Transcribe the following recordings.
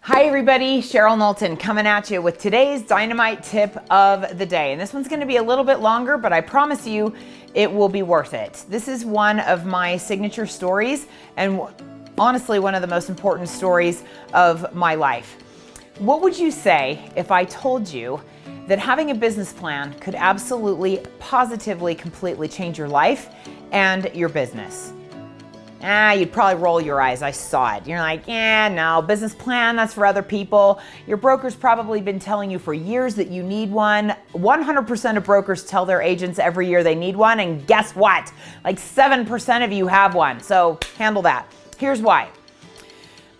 Hi everybody, Cheryl Knowlton coming at you with today's Dynamite tip of the day. And this one's gonna be a little bit longer, but I promise you it will be worth it. This is one of my signature stories and honestly one of the most important stories of my life. What would you say if I told you that having a business plan could absolutely, positively, completely change your life and your business? You'd probably roll your eyes. I saw it. You're like, yeah, no, business plan, that's for other people. Your broker's probably been telling you for years that you need one. 100% of brokers tell their agents every year they need one, and guess what? Like 7% of you have one, so handle that. Here's why.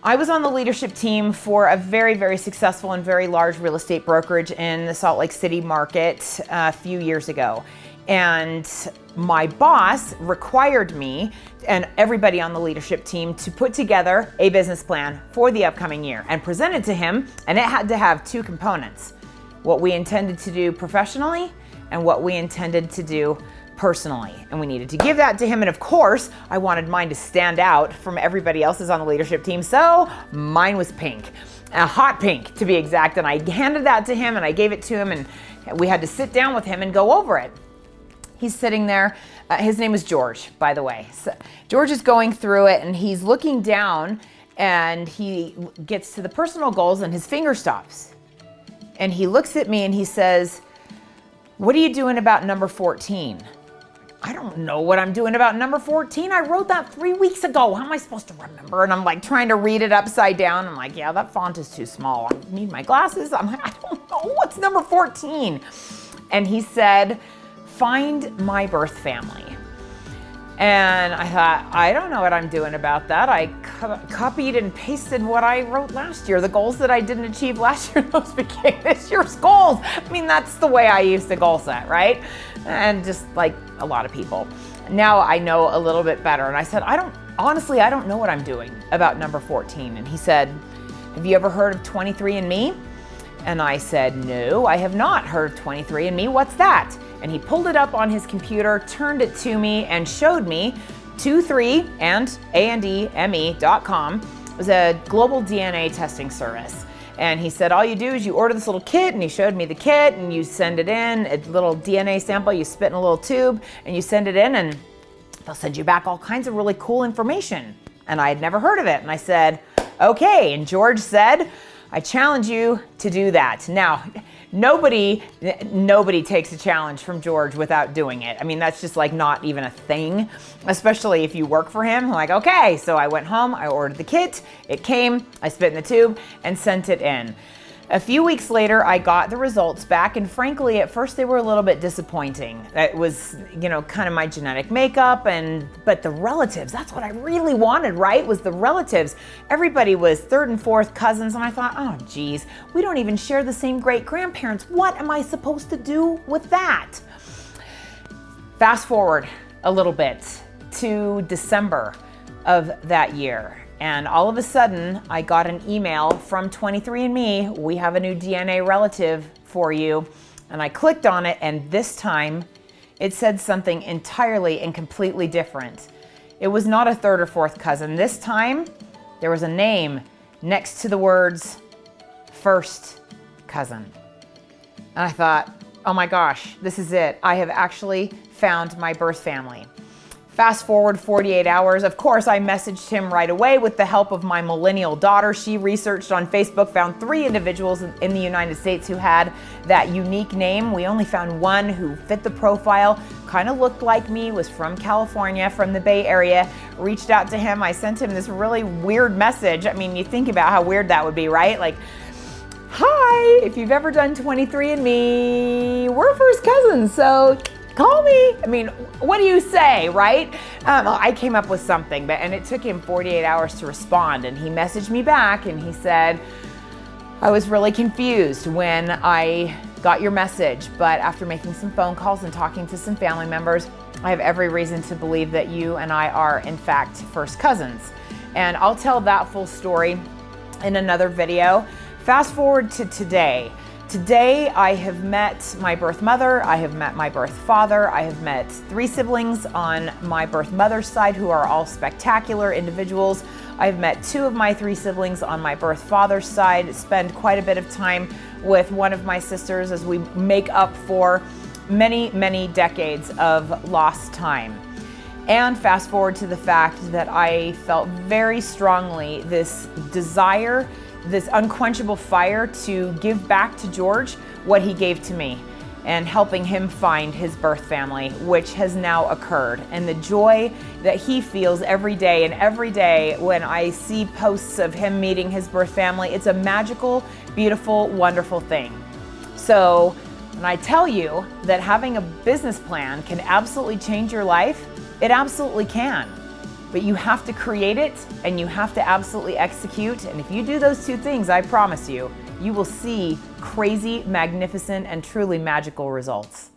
I was on the leadership team for a very, very successful and very large real estate brokerage in the Salt Lake City market a few years ago. And my boss required me and everybody on the leadership team to put together a business plan for the upcoming year and present it to him, and it had to have two components: what we intended to do professionally and what we intended to do personally. And we needed to give that to him, and of course I wanted mine to stand out from everybody else's on the leadership team, so mine was pink, a hot pink to be exact. And I handed that to him and I gave it to him, and we had to sit down with him and go over it. He's sitting there. His name is George, by the way. So George is going through it and he's looking down and he gets to the personal goals and his finger stops. And he looks at me and he says, "What are you doing about number 14? I don't know what I'm doing about number 14. I wrote that 3 weeks ago. How am I supposed to remember? And I'm like trying to read it upside down. I'm like, yeah, that font is too small. I need my glasses. I'm like, I don't know. What's number 14? And he said, "Find my birth family." And I thought, I don't know what I'm doing about that. I copied and pasted what I wrote last year. The goals that I didn't achieve last year, those became this year's goals. I mean, that's the way I used to goal set, right? And just like a lot of people. Now I know a little bit better. And I said, honestly, I don't know what I'm doing about number 14. And he said, "Have you ever heard of 23andMe?" And I said, "No, I have not heard of 23andMe. What's that?" And he pulled it up on his computer, turned it to me, and showed me 23andme.com. It was a global DNA testing service. And he said, all you do is you order this little kit, and he showed me the kit, and you send it in, a little DNA sample, you spit in a little tube, and you send it in, and they'll send you back all kinds of really cool information. And I had never heard of it. And I said, okay. And George said, "I challenge you to do that." Now, nobody takes a challenge from George without doing it. I mean, that's just like not even a thing, especially if you work for him. I'm like, okay. So I went home, I ordered the kit, it came, I spit in the tube and sent it in. A few weeks later, I got the results back, and frankly, at first they were a little bit disappointing. It was, kind of my genetic makeup, but the relatives, that's what I really wanted, right? Was the relatives. Everybody was third and fourth cousins, and I thought, oh geez, we don't even share the same great grandparents. What am I supposed to do with that? Fast forward a little bit to December of that year. And all of a sudden, I got an email from 23andMe, "We have a new DNA relative for you." And I clicked on it, and this time it said something entirely and completely different. It was not a third or fourth cousin. This time, there was a name next to the words first cousin. And I thought, oh my gosh, this is it. I have actually found my birth family. Fast forward 48 hours. Of course, I messaged him right away with the help of my millennial daughter. She researched on Facebook, found 3 individuals in the United States who had that unique name. We only found one who fit the profile, kind of looked like me, was from California, from the Bay Area. Reached out to him. I sent him this really weird message. I mean, you think about how weird that would be, right? Like, "Hi, if you've ever done 23andMe, we're first cousins, so call me." I mean, what do you say, right? I came up with something, and it took him 48 hours to respond. And he messaged me back and he said, "I was really confused when I got your message, but after making some phone calls and talking to some family members, I have every reason to believe that you and I are in fact first cousins." And I'll tell that full story in another video. Fast forward to today. today I have met my birth mother, I have met my birth father, I have met 3 siblings on my birth mother's side who are all spectacular individuals. I've met 2 of my 3 siblings on my birth father's side, spend quite a bit of time with one of my sisters as we make up for many, many decades of lost time. And fast forward to the fact that I felt very strongly this desire, this unquenchable fire to give back to George what he gave to me and helping him find his birth family, which has now occurred. And the joy that he feels every day when I see posts of him meeting his birth family, it's a magical, beautiful, wonderful thing. So when I tell you that having a business plan can absolutely change your life, it absolutely can. But you have to create it and you have to absolutely execute. And if you do those 2 things, I promise you, you will see crazy, magnificent, and truly magical results.